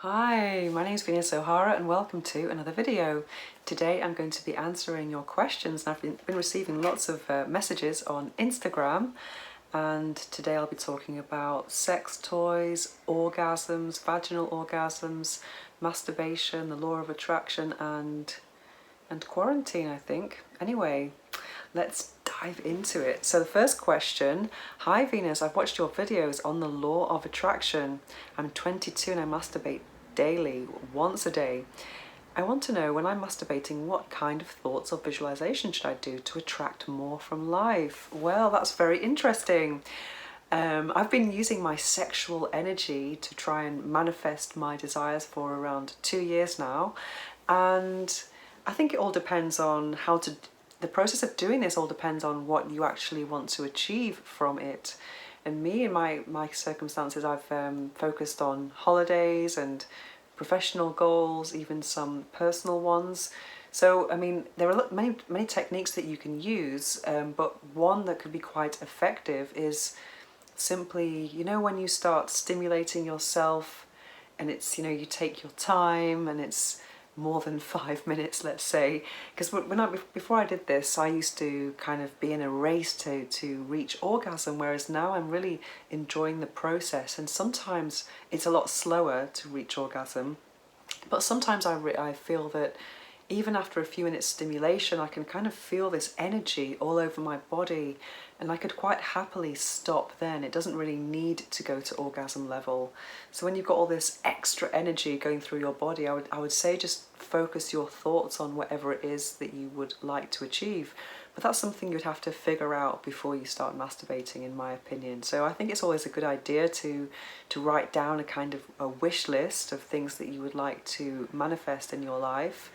Hi, my name is Venus O'Hara and welcome to another video. Today I'm going to be answering your questions, and I've been receiving lots of messages on Instagram, and today I'll be talking about sex toys, orgasms, vaginal orgasms, masturbation, the law of attraction and quarantine, I think. Anyway, let's dive into it. So the first question: Hi Venus, I've watched your videos on the law of attraction. I'm 22 and I masturbate daily, once a day. I want to know, when I'm masturbating, what kind of thoughts or visualization should I do to attract more from life? Well, that's very interesting. I've been using my sexual energy to try and manifest my desires for around 2 years now, and I think it all depends on the process of doing this all depends on what you actually want to achieve from it. And me, in my circumstances, I've focused on holidays and professional goals, even some personal ones. So, I mean, there are many techniques that you can use, but one that could be quite effective is simply, when you start stimulating yourself, and it's, you take your time and it's more than 5 minutes, let's say, because before I did this, I used to kind of be in a race to reach orgasm, whereas now I'm really enjoying the process, and sometimes it's a lot slower to reach orgasm, but sometimes I feel that even after a few minutes stimulation, I can kind of feel this energy all over my body, and I could quite happily stop then. It doesn't really need to go to orgasm level. So when you've got all this extra energy going through your body, I would say just focus your thoughts on whatever it is that you would like to achieve. But that's something you'd have to figure out before you start masturbating, in my opinion. So I think it's always a good idea to write down a kind of a wish list of things that you would like to manifest in your life.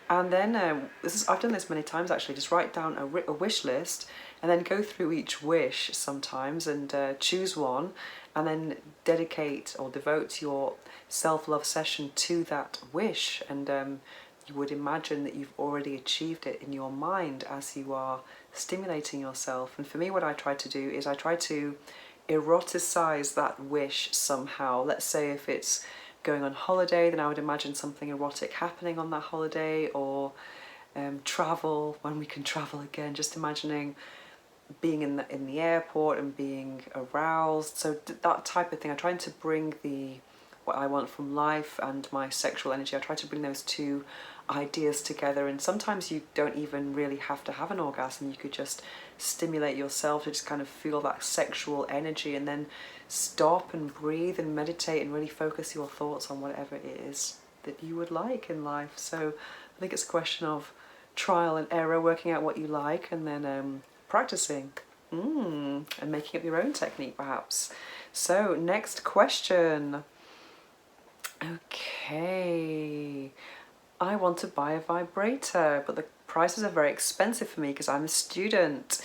And then I've done this many times actually. Just write down a wish list, and then go through each wish sometimes and choose one, and then dedicate or devote your self-love session to that wish. And you would imagine that you've already achieved it in your mind as you are stimulating yourself. And for me, what I try to do is I try to eroticize that wish somehow. Let's say if it's going on holiday, then I would imagine something erotic happening on that holiday, or travel, when we can travel again, just imagining being in the airport and being aroused. So that type of thing. I'm trying to bring what I want from life and my sexual energy. I try to bring those two ideas together, and sometimes you don't even really have to have an orgasm. You could just stimulate yourself to just kind of feel that sexual energy, and then stop and breathe and meditate and really focus your thoughts on whatever it is that you would like in life. So I think it's a question of trial and error, working out what you like, and then practicing and making up your own technique perhaps. So next question. Okay, I want to buy a vibrator, but the prices are very expensive for me because I'm a student,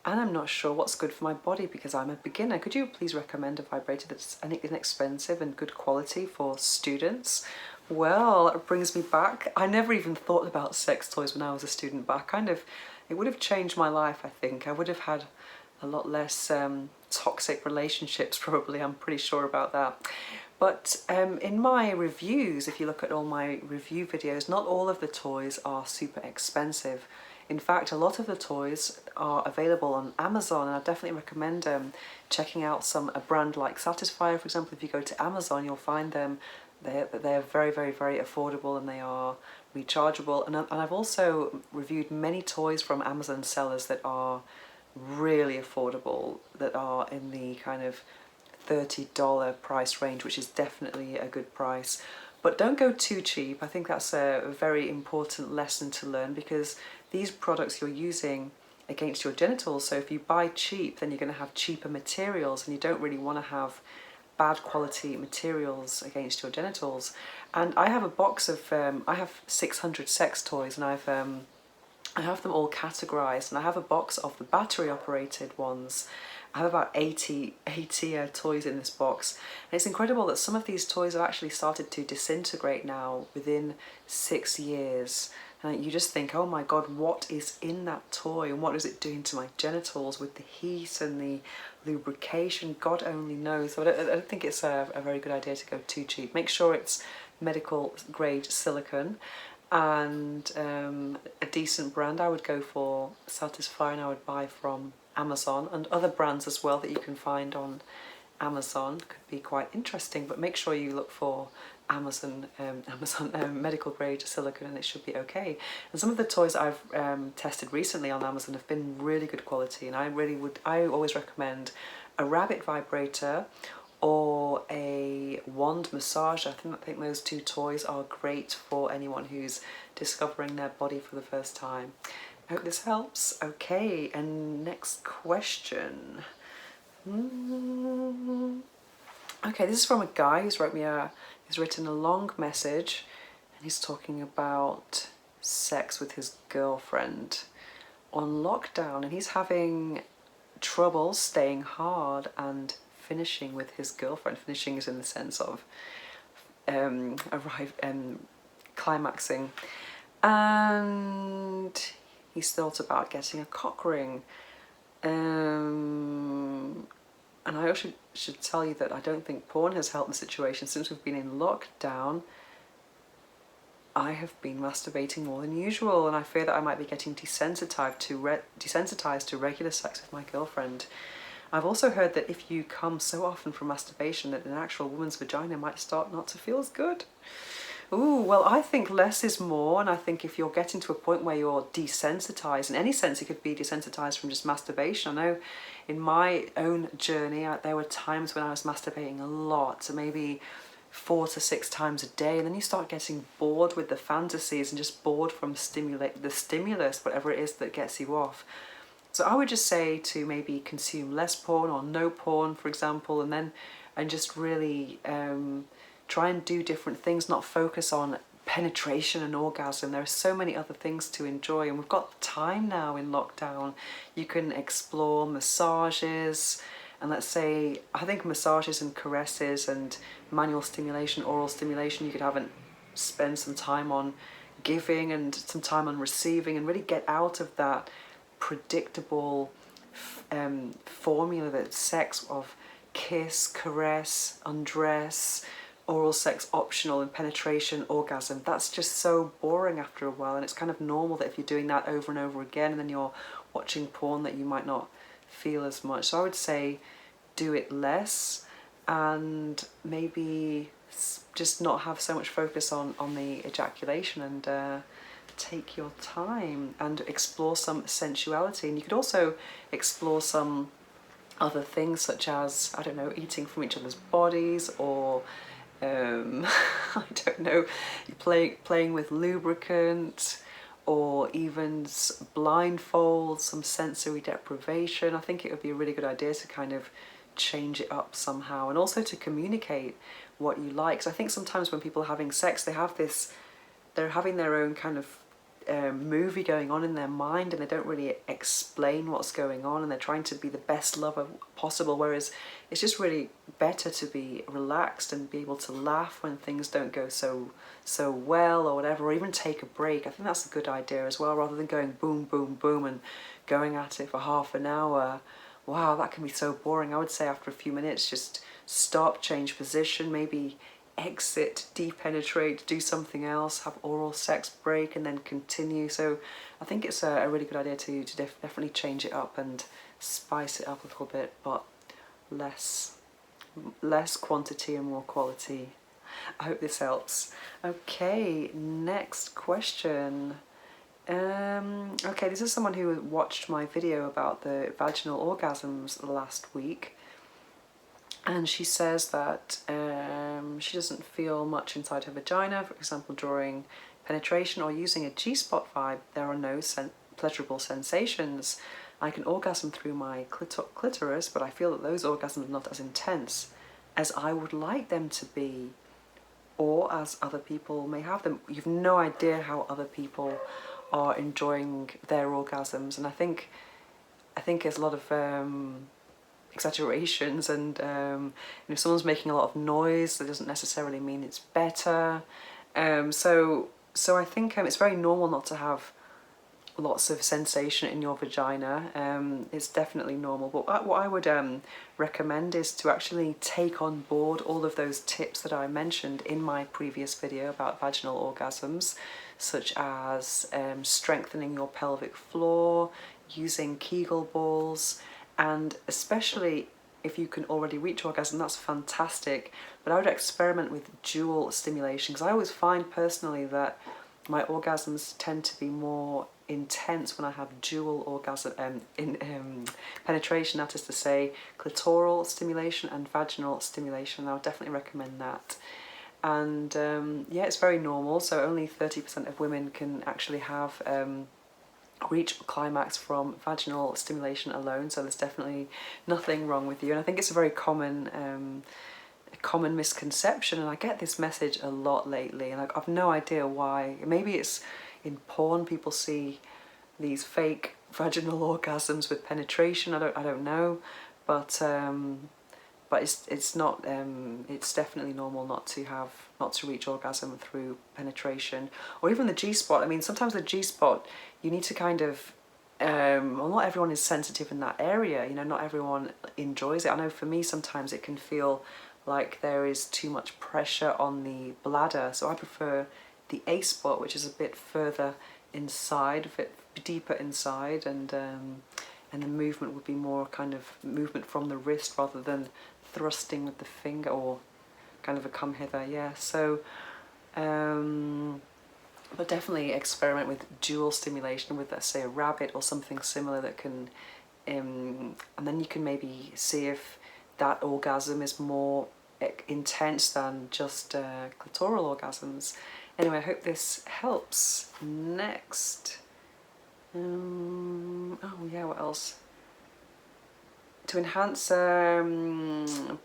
and I'm not sure what's good for my body because I'm a beginner. Could you please recommend a vibrator that's inexpensive and good quality for students? Well, it brings me back. I never even thought about sex toys when I was a student, but it would have changed my life, I think. I would have had a lot less toxic relationships, probably. I'm pretty sure about that. But in my reviews, if you look at all my review videos, not all of the toys are super expensive. In fact, a lot of the toys are available on Amazon, and I definitely recommend checking out a brand like Satisfyer, for example. If you go to Amazon, you'll find them. They're very, very, very affordable, and they are rechargeable. And I've also reviewed many toys from Amazon sellers that are really affordable, that are in the kind of $30 price range, which is definitely a good price. But don't go too cheap. I think that's a very important lesson to learn, because these products you're using against your genitals. So if you buy cheap, then you're going to have cheaper materials, and you don't really want to have bad quality materials against your genitals. And I have a box of I have 600 sex toys, and I have them all categorized, and I have a box of the battery operated ones. I have about 80 toys in this box, and it's incredible that some of these toys have actually started to disintegrate now within 6 years. and you just think, oh my god, what is in that toy and what is it doing to my genitals with the heat and the lubrication? God only knows. So I don't think it's a very good idea to go too cheap. Make sure it's medical grade silicone, and a decent brand. I would go for Satisfy, and I would buy from Amazon, and other brands as well that you can find on Amazon could be quite interesting, but make sure you look for Amazon medical grade silicone, and it should be okay. And some of the toys I've tested recently on Amazon have been really good quality, and I always recommend a rabbit vibrator or a wand massager. I think those two toys are great for anyone who's discovering their body for the first time. I hope this helps. Okay, and next question. Okay, this is from a guy who's he's written a long message, and he's talking about sex with his girlfriend on lockdown, and he's having trouble staying hard and finishing with his girlfriend. Finishing is in the sense of climaxing, and he's thought about getting a cock ring. And I also should tell you that I don't think porn has helped the situation. Since we've been in lockdown, I have been masturbating more than usual, and I fear that I might be getting desensitized to regular sex with my girlfriend. I've also heard that if you come so often from masturbation that an actual woman's vagina might start not to feel as good. Ooh, well, I think less is more, and I think if you're getting to a point where you're desensitized, in any sense it could be desensitized from just masturbation. I know in my own journey, there were times when I was masturbating a lot, so maybe 4 to 6 times a day, and then you start getting bored with the fantasies and just bored from the stimulus, whatever it is that gets you off. So I would just say to maybe consume less porn or no porn, for example, and just really try and do different things, not focus on penetration and orgasm. There are so many other things to enjoy, and we've got time now in lockdown. You can explore massages, and let's say, I think massages and caresses and manual stimulation, oral stimulation, you could spend some time on giving and some time on receiving, and really get out of that predictable formula that sex of kiss, caress, undress, oral sex optional, and penetration, orgasm. That's just so boring after a while, and it's kind of normal that if you're doing that over and over again and then you're watching porn that you might not feel as much. So I would say do it less, and maybe just not have so much focus on the ejaculation, and take your time and explore some sensuality. And you could also explore some other things, such as, I don't know, eating from each other's bodies, or I don't know, playing with lubricant, or even blindfold, some sensory deprivation. I think it would be a really good idea to kind of change it up somehow, and also to communicate what you like. So I think sometimes when people are having sex, they're having their own kind of movie going on in their mind, and they don't really explain what's going on, and they're trying to be the best lover possible, whereas it's just really better to be relaxed and be able to laugh when things don't go so well or whatever, or even take a break. I think that's a good idea as well, rather than going boom boom boom and going at it for half an hour. Wow, that can be so boring. I would say after a few minutes, just stop, change position, maybe exit, depenetrate, do something else, have oral sex break, and then continue. So I think it's a really good idea to definitely change it up and spice it up a little bit, but less quantity and more quality. I hope this helps. Okay, next question. Okay, this is someone who watched my video about the vaginal orgasms last week, and she says that she doesn't feel much inside her vagina. For example, during penetration or using a G-spot vibe, there are no pleasurable sensations. I can orgasm through my clitoris, but I feel that those orgasms are not as intense as I would like them to be, or as other people may have them. You've no idea how other people are enjoying their orgasms, and I think there's a lot of exaggerations, and if someone's making a lot of noise, that doesn't necessarily mean it's better. So So I think it's very normal not to have lots of sensation in your vagina. It's definitely normal, but what I would recommend is to actually take on board all of those tips that I mentioned in my previous video about vaginal orgasms, such as strengthening your pelvic floor, using Kegel balls, and especially if you can already reach orgasm, that's fantastic, but I would experiment with dual stimulation, because I always find personally that my orgasms tend to be more intense when I have dual orgasm penetration, that is to say clitoral stimulation and vaginal stimulation. I would definitely recommend that. And yeah, it's very normal, so only 30% of women can actually have reach climax from vaginal stimulation alone, so there's definitely nothing wrong with you. And I think it's a very common misconception, and I get this message a lot lately, and I've no idea why. Maybe it's in porn, people see these fake vaginal orgasms with penetration. I don't know, but it's not. It's definitely normal not to reach orgasm through penetration, or even the G-spot. I mean, sometimes the G-spot, you need to kind of. Well, not everyone is sensitive in that area. You know, not everyone enjoys it. I know for me, sometimes it can feel like there is too much pressure on the bladder, so I prefer the A spot, which is a bit further inside, a bit deeper inside, and the movement would be more kind of movement from the wrist rather than thrusting with the finger, or kind of a come hither. Yeah, so but definitely experiment with dual stimulation with, let's say, a rabbit or something similar that can and then you can maybe see if that orgasm is more intense than just clitoral orgasms. Anyway, I hope this helps. Next. Oh yeah, what else? To enhance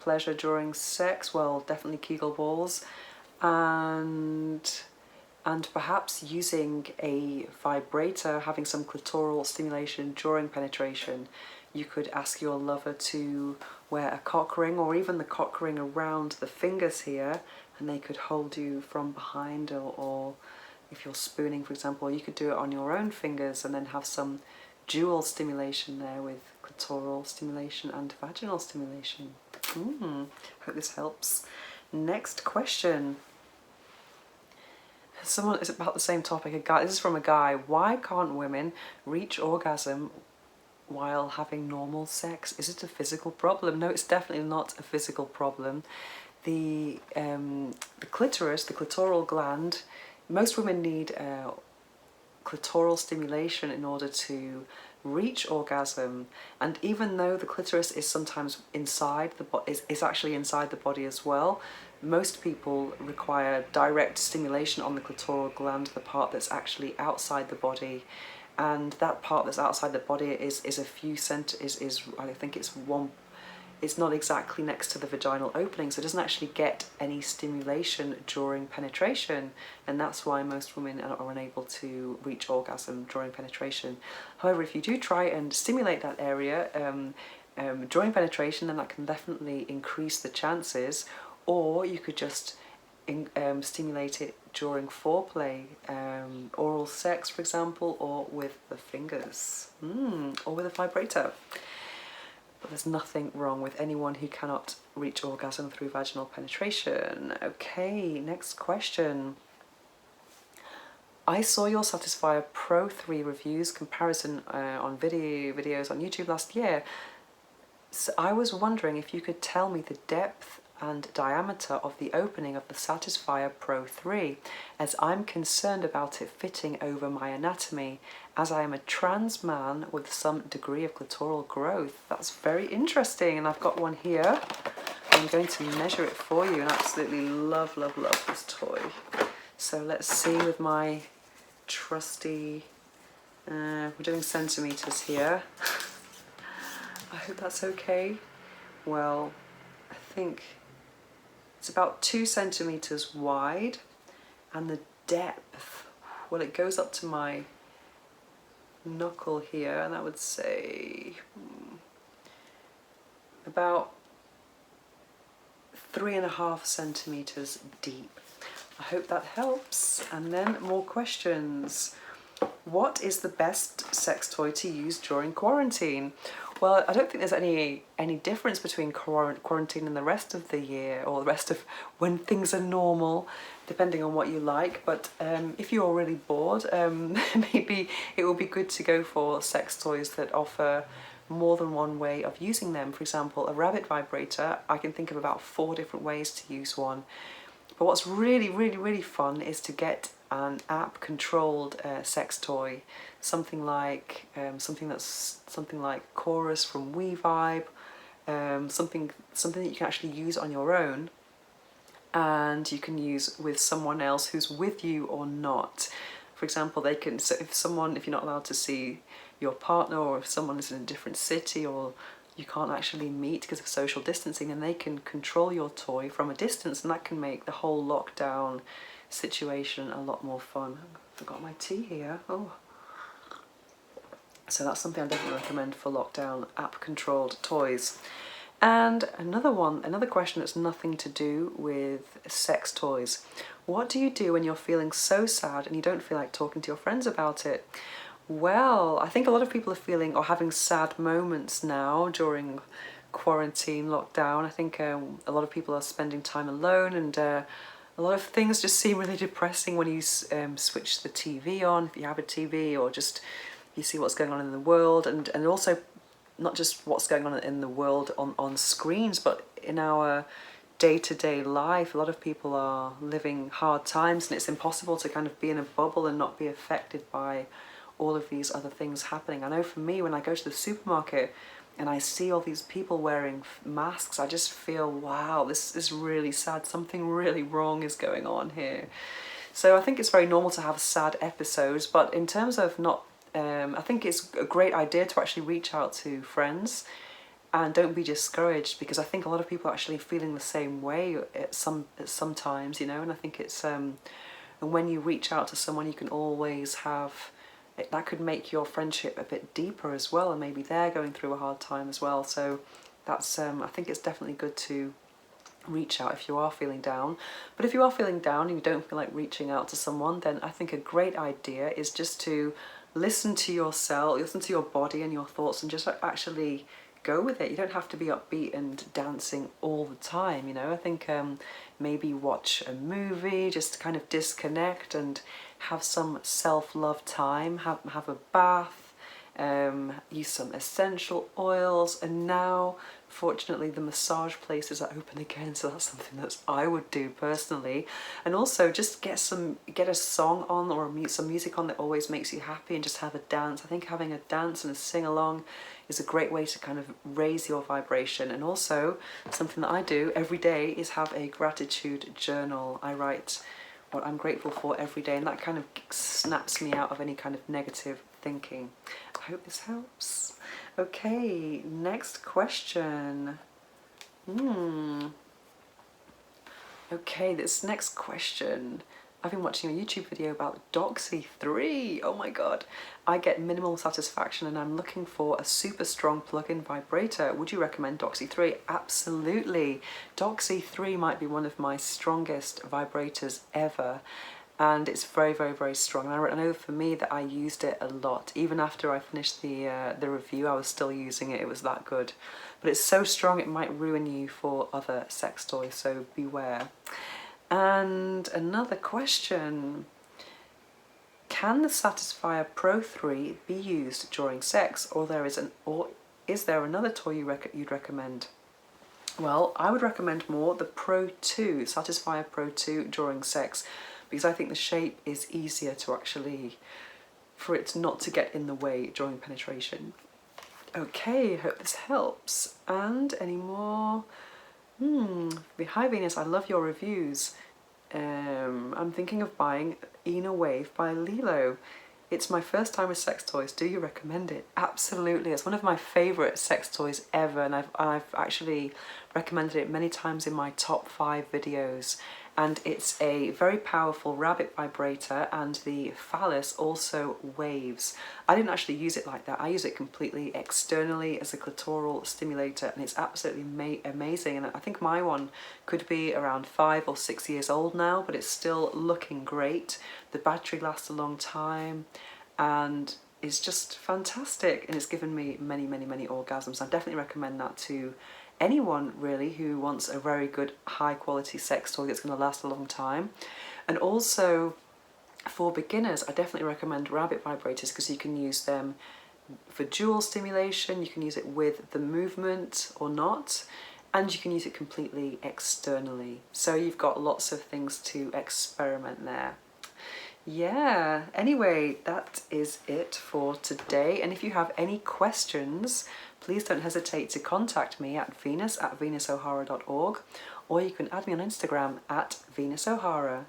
pleasure during sex, well, definitely Kegel balls, and perhaps using a vibrator, having some clitoral stimulation during penetration. You could ask your lover to wear a cock ring, or even the cock ring around the fingers here, and they could hold you from behind, or if you're spooning, for example, you could do it on your own fingers and then have some dual stimulation there with clitoral stimulation and vaginal stimulation. Hope this helps. Next question. Someone is about the same topic. A guy. This is from a guy. Why can't women reach orgasm while having normal sex? Is it a physical problem? No, it's definitely not a physical problem. The clitoris, the clitoral gland, most women need clitoral stimulation in order to reach orgasm, and even though the clitoris is sometimes inside the is actually inside the body as well, most people require direct stimulation on the clitoral gland, the part that's actually outside the body, and that part that's outside the body is a few I think it's one. It's not exactly next to the vaginal opening, so it doesn't actually get any stimulation during penetration, and that's why most women are unable to reach orgasm during penetration. However, if you do try and stimulate that area during penetration, then that can definitely increase the chances, or you could just stimulate it during foreplay, oral sex, for example, or with the fingers, or with a vibrator. But there's nothing wrong with anyone who cannot reach orgasm through vaginal penetration. Okay, next question. I saw your Satisfyer Pro 3 reviews comparison on videos on YouTube last year. So I was wondering if you could tell me the depth and diameter of the opening of the Satisfyer Pro 3, as I'm concerned about it fitting over my anatomy, as I am a trans man with some degree of clitoral growth. That's very interesting, and I've got one here. I'm going to measure it for you, and I absolutely love this toy. So let's see with my trusty, we're doing centimeters here. I hope that's okay. Well, I think it's about 2 centimeters wide, and the depth, well, it goes up to my knuckle here, and I would say about 3.5 centimeters deep. I hope that helps. And then more questions. What is the best sex toy to use during quarantine? Well, I don't think there's any difference between quarantine and the rest of the year, or the rest of when things are normal, depending on what you like. But if you're really bored, maybe it will be good to go for sex toys that offer more than one way of using them. For example, a rabbit vibrator, I can think of about 4 different ways to use one. But what's really fun is to get an app-controlled sex toy, something like Chorus from WeVibe, something that you can actually use on your own, and you can use with someone else who's with you or not. For example, they can. So if you're not allowed to see your partner, or if someone is in a different city, or you can't actually meet because of social distancing, and they can control your toy from a distance, and that can make the whole lockdown situation a lot more fun. I forgot my tea here. Oh. So that's something I definitely recommend for lockdown, app-controlled toys. And another question that's nothing to do with sex toys. What do you do when you're feeling so sad and you don't feel like talking to your friends about it? Well, I think a lot of people are feeling or having sad moments now during quarantine, lockdown. I think a lot of people are spending time alone, and a lot of things just seem really depressing when you switch the TV on, if you have a TV, or just you see what's going on in the world, and also not just what's going on in the world on screens, but in our day-to-day life. A lot of people are living hard times, and it's impossible to kind of be in a bubble and not be affected by all of these other things happening. I know for me, when I go to the supermarket and I see all these people wearing masks, I just feel, wow, this is really sad. Something really wrong is going on here. So I think it's very normal to have sad episodes, but in terms of not, I think it's a great idea to actually reach out to friends, and don't be discouraged, because I think a lot of people are actually feeling the same way at sometimes, you know, and I think it's, and when you reach out to someone, you can always have, that could make your friendship a bit deeper as well, and maybe they're going through a hard time as well. So that's, I think it's definitely good to reach out if you are feeling down. But if you are feeling down and you don't feel like reaching out to someone, then I think a great idea is just to listen to yourself, listen to your body and your thoughts, and just actually go with it. You don't have to be upbeat and dancing all the time, you know. I think maybe watch a movie, just kind of disconnect and have some self-love time, have a bath, use some essential oils, and now fortunately the massage places are open again, so that's something that I would do personally. And also just get a song on, or some music on that always makes you happy, and just have a dance. I think having a dance and a sing-along is a great way to kind of raise your vibration. And also something that I do every day is have a gratitude journal. I write what I'm grateful for every day, and that kind of snaps me out of any kind of negative thinking. I hope this helps. Okay, next question. Okay, this next question. I've been watching a YouTube video about Doxy 3. Oh my god. I get minimal satisfaction and I'm looking for a super strong plug-in vibrator. Would you recommend Doxy 3? Absolutely. Doxy 3 might be one of my strongest vibrators ever. And it's very strong. And I know for me that I used it a lot. Even after I finished the review, I was still using it. It was that good. But it's so strong it might ruin you for other sex toys, so beware. And another question. Can the Satisfyer Pro 3 be used during sex, or is there another toy you'd recommend? Well, I would recommend more the Pro 2, Satisfyer Pro 2 during sex, because I think the shape is easier to actually, for it not to get in the way during penetration. Okay, hope this helps. And any more? Hi Venus, I love your reviews. I'm thinking of buying Ina Wave by Lilo. It's my first time with sex toys. Do you recommend it? Absolutely. It's one of my favourite sex toys ever, and I've actually recommended it many times in my top 5 videos. and it's a very powerful rabbit vibrator, and the phallus also waves. I didn't actually use it like that. I use it completely externally as a clitoral stimulator, and it's absolutely amazing. And I think my one could be around 5 or 6 years old now, but it's still looking great. The battery lasts a long time, and it's just fantastic, and it's given me many orgasms. I definitely recommend that to anyone really who wants a very good high quality sex toy that's going to last a long time. And also for beginners, I definitely recommend rabbit vibrators, because you can use them for dual stimulation, you can use it with the movement or not, and you can use it completely externally. So you've got lots of things to experiment there. Yeah, anyway, that is it for today. And if you have any questions, please don't hesitate to contact me at venus@venusohara.org, or you can add me on Instagram at venusohara.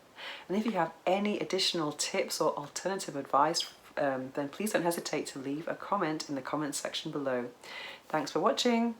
And if you have any additional tips or alternative advice, then please don't hesitate to leave a comment in the comment section below. Thanks for watching.